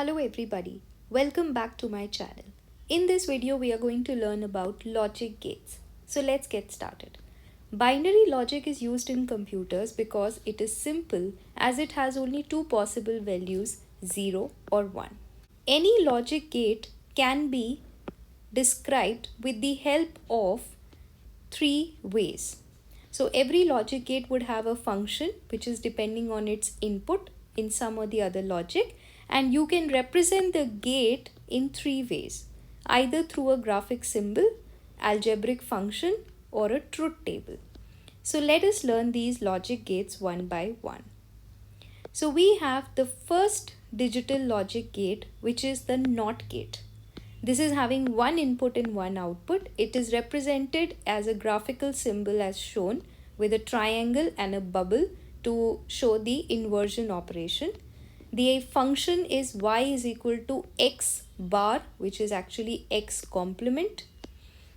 Hello everybody, welcome back to my channel. In this video we are going to learn about logic gates. So let's get started. Binary logic is used in computers because it is simple as it has only two possible values 0 or 1. Any logic gate can be described with the help of three ways. So every logic gate would have a function which is depending on its input in some or the other logic, and you can represent the gate in three ways, either through a graphic symbol, algebraic function, or a truth table. So let us learn these logic gates one by one. So we have the first digital logic gate, which is the NOT gate. This is having one input and one output. It is represented as a graphical symbol as shown with a triangle and a bubble to show the inversion operation. The function is y is equal to x bar, which is actually x complement.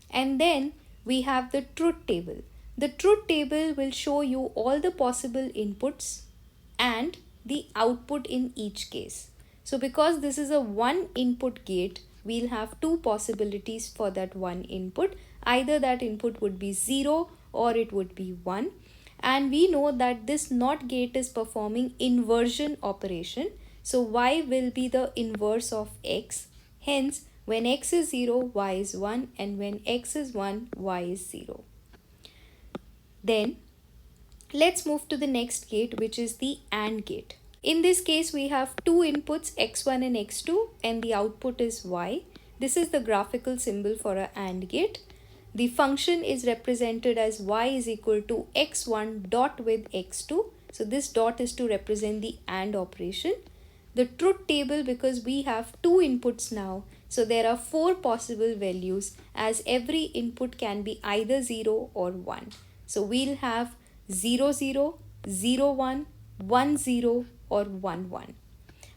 And then we have the truth table. The truth table will show you all the possible inputs and the output in each case. So because this is a one input gate, we'll have two possibilities for that one input. Either that input would be 0 or it would be 1. And we know that this NOT gate is performing inversion operation. So y will be the inverse of x. Hence, when x is 0, y is 1, and when x is 1, y is 0. Then let's move to the next gate, which is the AND gate. In this case, we have two inputs x1 and x2 and the output is y. This is the graphical symbol for an AND gate. The function is represented as y is equal to x1 dot with x2. So this dot is to represent the AND operation. The truth table, because we have two inputs now, so there are four possible values as every input can be either 0 or 1. So we'll have 0 0, 0 1, 1 0 or 1 1.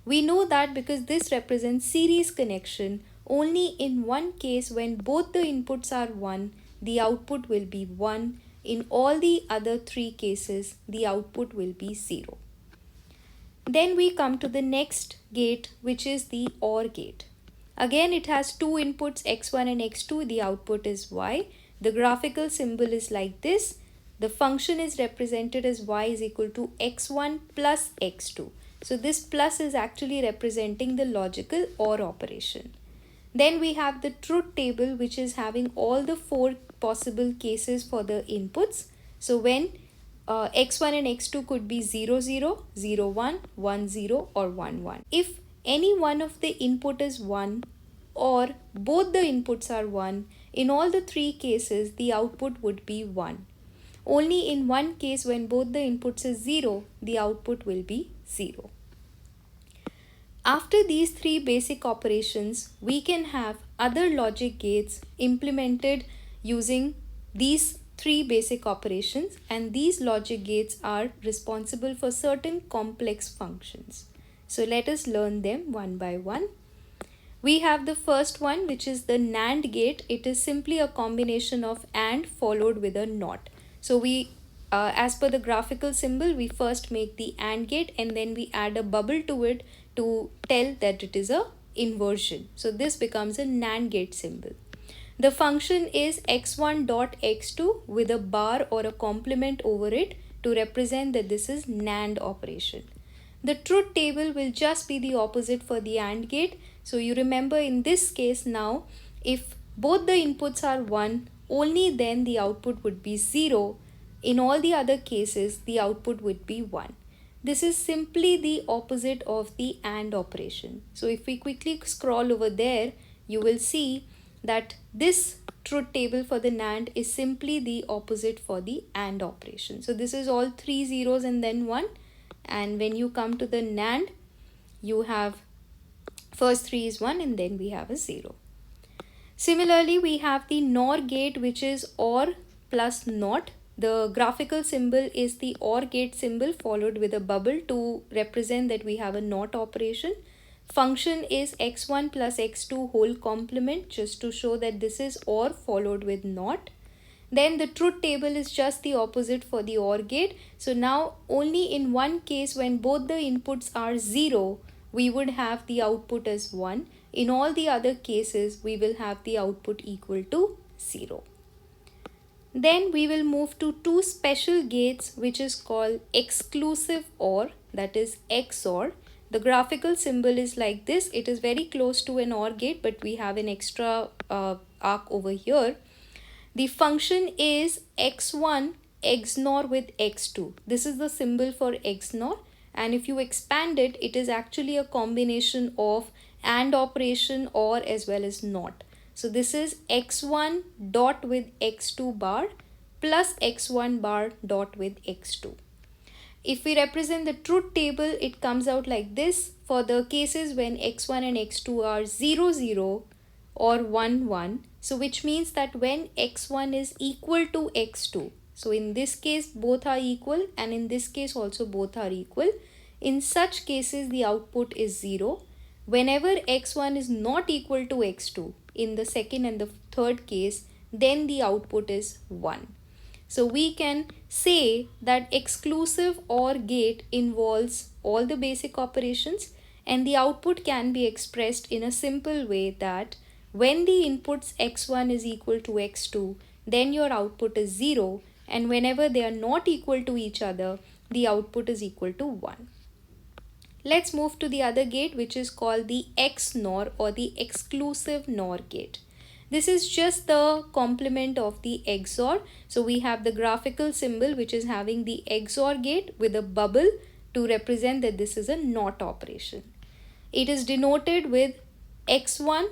We know that because this represents series connection, only in one case when both the inputs are 1, the output will be 1. In all the other three cases, the output will be 0. Then we come to the next gate, which is the OR gate. Again, it has two inputs x1 and x2. The output is y. The graphical symbol is like this. The function is represented as y is equal to x1 plus x2. So this plus is actually representing the logical OR operation. Then we have the truth table, which is having all the four possible cases for the inputs. So when x1 and x2 could be 0 0, 0 1, 1 0 or 1 1. If any one of the input is 1 or both the inputs are 1, in all the three cases the output would be 1. Only in one case when both the inputs is 0, the output will be 0. After these three basic operations, we can have other logic gates implemented using these three basic operations, and these logic gates are responsible for certain complex functions. So let us learn them one by one. We have the first one, which is the NAND gate. It is simply a combination of AND followed with a NOT. So we, as per the graphical symbol, we first make the AND gate and then we add a bubble to it to tell that it is a inversion. So this becomes a NAND gate symbol. The function is x1 dot x2 with a bar or a complement over it to represent that this is NAND operation. The truth table will just be the opposite for the AND gate. So you remember in this case now, if both the inputs are 1, only then the output would be 0. In all the other cases, the output would be 1. This is simply the opposite of the AND operation. So if we quickly scroll over there, you will see that this truth table for the NAND is simply the opposite for the AND operation. So this is all three zeros and then 1. And when you come to the NAND, you have first 3 is 1 and then we have a 0. Similarly, we have the NOR gate, which is OR plus NOT. The graphical symbol is the OR gate symbol followed with a bubble to represent that we have a NOT operation. Function is x1 plus x2 whole complement, just to show that this is OR followed with NOT. Then the truth table is just the opposite for the OR gate. So now only in one case when both the inputs are 0, we would have the output as 1. In all the other cases, we will have the output equal to 0. Then we will move to two special gates which is called exclusive OR, that is XOR. The graphical symbol is like this. It is very close to an OR gate, but we have an extra arc over here. The function is x1 XNOR with x2. This is the symbol for XNOR, and if you expand it, it is actually a combination of AND operation or as well as NOT. So this is x1 dot with x2 bar plus x1 bar dot with x2. If we represent the truth table, it comes out like this. For the cases when x1 and x2 are 0, 0 or 1, 1, so which means that when x1 is equal to x2, so in this case both are equal and in this case also both are equal, in such cases the output is 0. Whenever x1 is not equal to x2, in the second and the third case, then the output is 1. So we can say that exclusive OR gate involves all the basic operations, and the output can be expressed in a simple way that when the inputs x1 is equal to x2, then your output is 0, and whenever they are not equal to each other, the output is equal to 1. Let's move to the other gate, which is called the XNOR or the exclusive NOR gate. This is just the complement of the XOR. So we have the graphical symbol which is having the XOR gate with a bubble to represent that this is a NOT operation. It is denoted with x1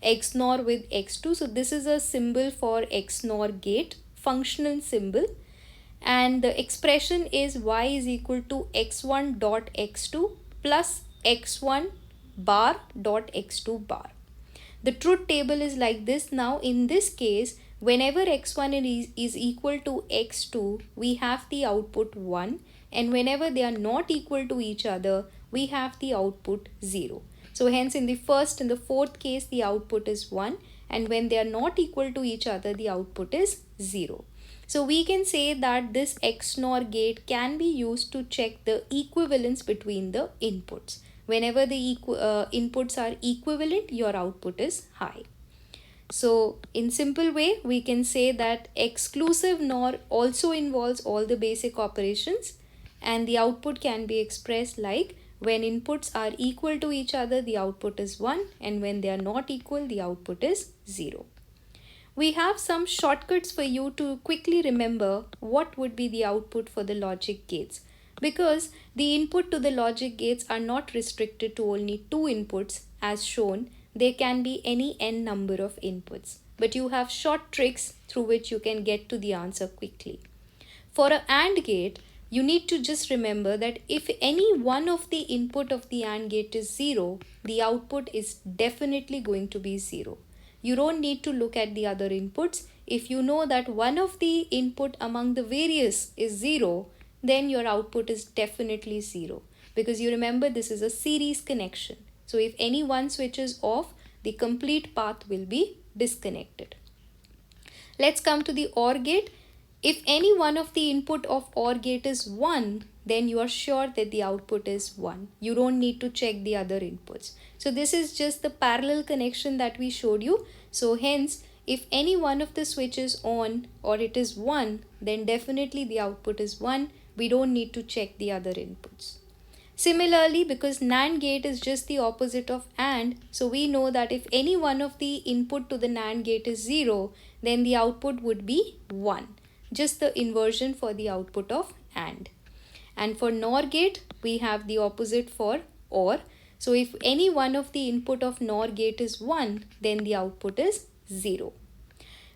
XNOR with x2. So this is a symbol for XNOR gate, functional symbol. And the expression is y is equal to x1 dot x2 plus x1 bar dot x2 bar. The truth table is like this. Now in this case, whenever x1 is equal to x2, we have the output 1, and whenever they are not equal to each other, we have the output 0. So hence in the first and the fourth case, the output is 1, and when they are not equal to each other, the output is 0. So we can say that this XNOR gate can be used to check the equivalence between the inputs. Whenever the inputs are equivalent, your output is high. So in simple way, we can say that exclusive NOR also involves all the basic operations, and the output can be expressed like when inputs are equal to each other, the output is 1, and when they are not equal, the output is 0. We have some shortcuts for you to quickly remember what would be the output for the logic gates, because the input to the logic gates are not restricted to only 2 inputs as shown. There can be any n number of inputs, but you have short tricks through which you can get to the answer quickly. For an AND gate, you need to just remember that if any one of the input of the AND gate is 0, the output is definitely going to be 0. You don't need to look at the other inputs. If you know that one of the input among the various is 0, then your output is definitely 0, because you remember this is a series connection. So if any one switch is off, the complete path will be disconnected. Let's come to the OR gate. If any one of the input of OR gate is 1, then you are sure that the output is 1. You don't need to check the other inputs. So this is just the parallel connection that we showed you. So hence, if any one of the switch is on or it is 1, then definitely the output is 1. We don't need to check the other inputs. Similarly, because NAND gate is just the opposite of AND, so we know that if any one of the input to the NAND gate is 0, then the output would be 1. Just the inversion for the output of AND. And for NOR gate, we have the opposite for OR. So if any one of the input of NOR gate is 1, then the output is 0.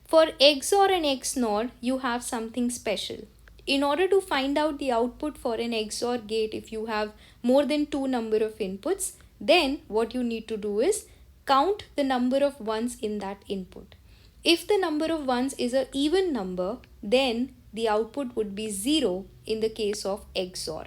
For XOR and XNOR, you have something special. In order to find out the output for an XOR gate, if you have more than 2 number of inputs, then what you need to do is count the number of ones in that input. If the number of ones is an even number, then the output would be 0 in the case of XOR.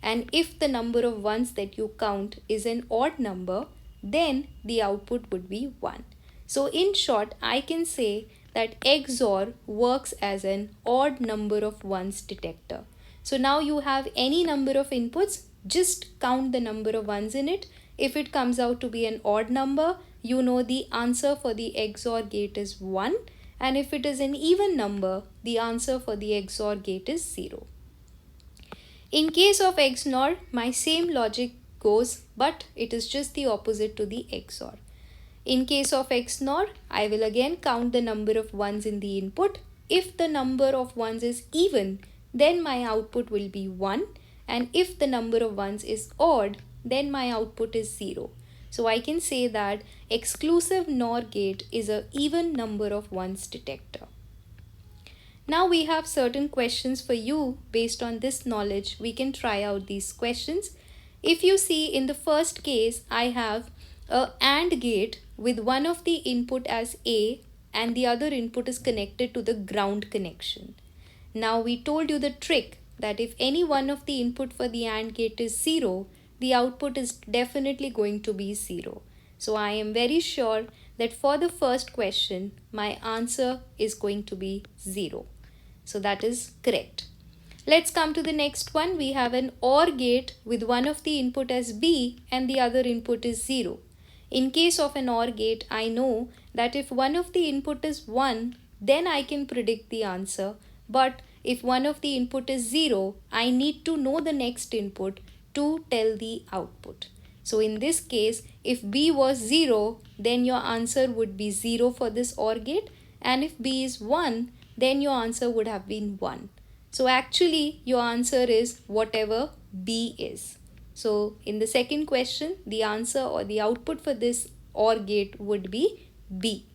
And if the number of ones that you count is an odd number, then the output would be 1. So in short, I can say that XOR works as an odd number of ones detector. So now you have any number of inputs, just count the number of ones in it. If it comes out to be an odd number, you know the answer for the XOR gate is 1, and if it is an even number, the answer for the XOR gate is 0. In case of XNOR, my same logic goes, but it is just the opposite to the XOR. In case of XNOR, I will again count the number of ones in the input. If the number of ones is even, then my output will be 1, and if the number of ones is odd, then my output is 0. So I can say that exclusive NOR gate is an even number of ones detector. Now we have certain questions for you. Based on this knowledge, we can try out these questions. If you see in the first case, I have a AND gate with one of the input as A and the other input is connected to the ground connection. Now we told you the trick that if any one of the input for the AND gate is 0, the output is definitely going to be 0. So I am very sure that for the first question, my answer is going to be 0. So that is correct. Let's come to the next one. We have an OR gate with one of the input as B and the other input is 0. In case of an OR gate, I know that if one of the input is 1, then I can predict the answer. But if one of the input is 0, I need to know the next input to tell the output. So in this case, if B was 0, then your answer would be 0 for this OR gate. And if B is 1, then your answer would have been 1. So actually your answer is whatever B is. So in the second question, the answer or the output for this OR gate would be B.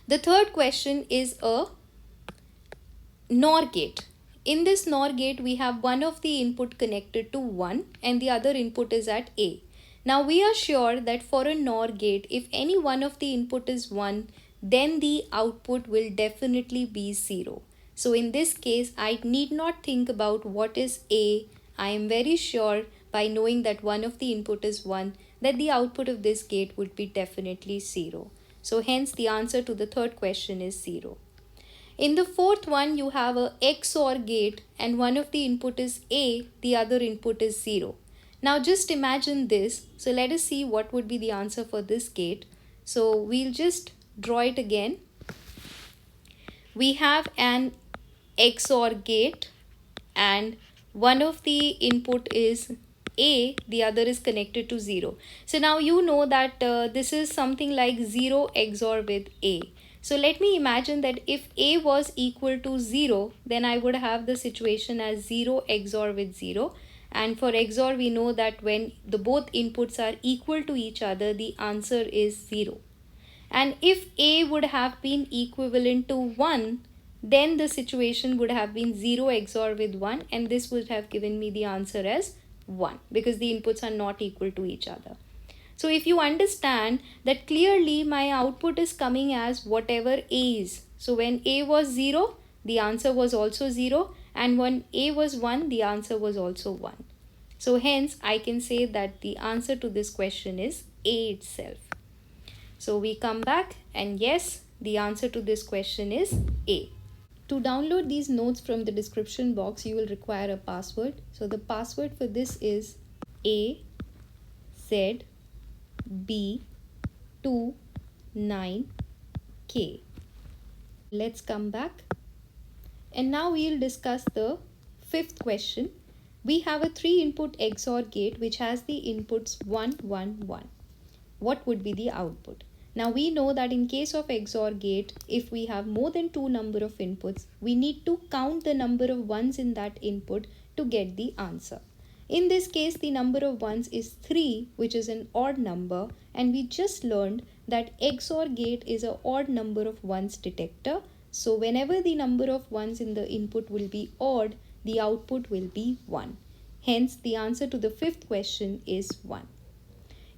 The third question is a NOR gate. In this NOR gate, we have one of the input connected to 1 and the other input is at A. Now we are sure that for a NOR gate, if any one of the input is 1, then the output will definitely be 0. So in this case, I need not think about what is A. I am very sure by knowing that one of the input is 1, that the output of this gate would be definitely 0. So hence the answer to the third question is 0. In the fourth one, you have a XOR gate and one of the input is A, the other input is 0. Now just imagine this. So let us see what would be the answer for this gate. So we'll just draw it again. We have an XOR gate and one of the input is A, the other is connected to 0. So now you know that this is something like 0 XOR with A. So let me imagine that if A was equal to 0, then I would have the situation as 0 XOR with 0. And for XOR, we know that when the both inputs are equal to each other, the answer is 0. And if A would have been equivalent to 1, then the situation would have been 0 XOR with 1, and this would have given me the answer as 1 because the inputs are not equal to each other. So if you understand that clearly my output is coming as whatever A is. So when A was 0, the answer was also 0, and when A was 1, the answer was also 1. So hence I can say that the answer to this question is A itself. So we come back and yes, the answer to this question is A. To download these notes from the description box, you will require a password. So the password for this is AZB29K. Let's come back. And now we'll discuss the fifth question. We have a 3-input XOR gate which has the inputs 1, 1, 1. What would be the output? Now we know that in case of XOR gate, if we have more than 2 number of inputs, we need to count the number of ones in that input to get the answer. In this case, the number of ones is 3, which is an odd number, and we just learned that XOR gate is an odd number of ones detector. So whenever the number of ones in the input will be odd, the output will be 1. Hence, the answer to the fifth question is 1.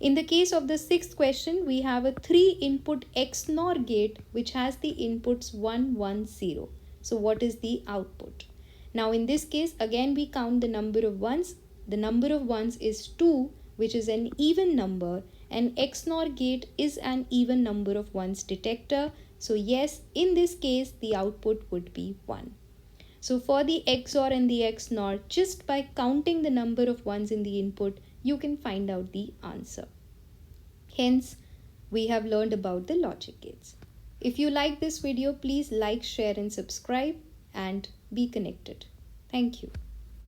In the case of the sixth question, we have a 3-input XNOR gate which has the inputs 1, 1, 0. So what is the output? Now in this case, again we count the number of ones. The number of ones is 2, which is an even number, and XNOR gate is an even number of ones detector. So yes, in this case, the output would be 1. So for the XOR and the XNOR, just by counting the number of ones in the input, you can find out the answer. Hence, we have learned about the logic gates. If you like this video, please like, share and subscribe and be connected. Thank you.